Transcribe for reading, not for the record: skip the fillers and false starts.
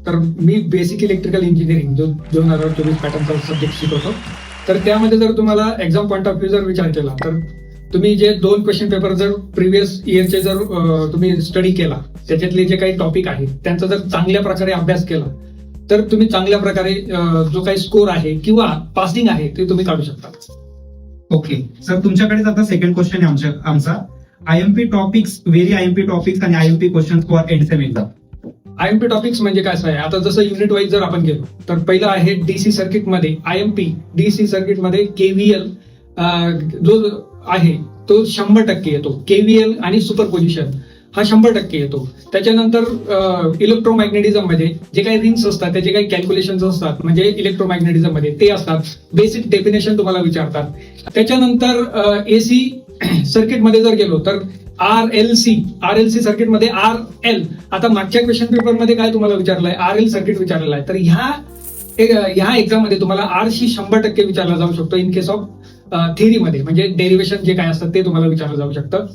तर मी basic electrical engineering जो 2024 पॅटर्नचा subject शिकवतो. तर त्यामध्ये जर तुम्हाला एक्झाम पॉईंट ऑफ व्ह्यू जर विचार केला तर तुम्ही जे 2 क्वेश्चन पेपर जर प्रिव्हियस इयरचे जर तुम्ही स्टडी केला, त्याच्यातले जे काही टॉपिक आहेत त्यांचा जर चांगल्या प्रकारे अभ्यास केला तर तुम्ही चांगल्या प्रकारे जो काही स्कोर आहे किंवा पासिंग आहे ते तुम्ही काढू शकता. ओके सर, तुमच्याकडेच आता सेकंड क्वेश्चन आहे आमचा IMP topics, very IMP topics आणि IMP question for end sem exam. IMP topics म्हणजे काय आहे, आता जसं युनिट वाईज जर आपण गेलो तर पहिलं आहे डीसी सर्किटमध्ये आयएमपी. डीसी सर्किटमध्ये केव्हीएल जो आहे तो 100% येतो. केव्हीएल आणि सुपरपोजिशन हा 100% येतो. त्याच्यानंतर इलेक्ट्रोमॅग्नेटिझम मध्ये जे काही रिंग्स असतात त्याचे काही कॅल्क्युलेशन्स असतात, म्हणजे इलेक्ट्रोमॅग्नेटिझम मध्ये ते असतात. बेसिक डेफिनेशन तुम्हाला विचारतात. त्याच्यानंतर एसी सर्किटमध्ये जर गेलो तर आरएलसी सर्किटमध्ये आरएल. आता मागच्या क्वेश्चन पेपरमध्ये काय तुम्हाला विचारलंय, आरएल सर्किट विचारलेलं आहे. तर ह्या एक्झाम मध्ये तुम्हाला आरशी 100% विचारला जाऊ शकतो इन केस ऑफ थेअरीमध्ये, म्हणजे डेरिव्हेशन जे काय असतात ते तुम्हाला विचारलं जाऊ शकतं.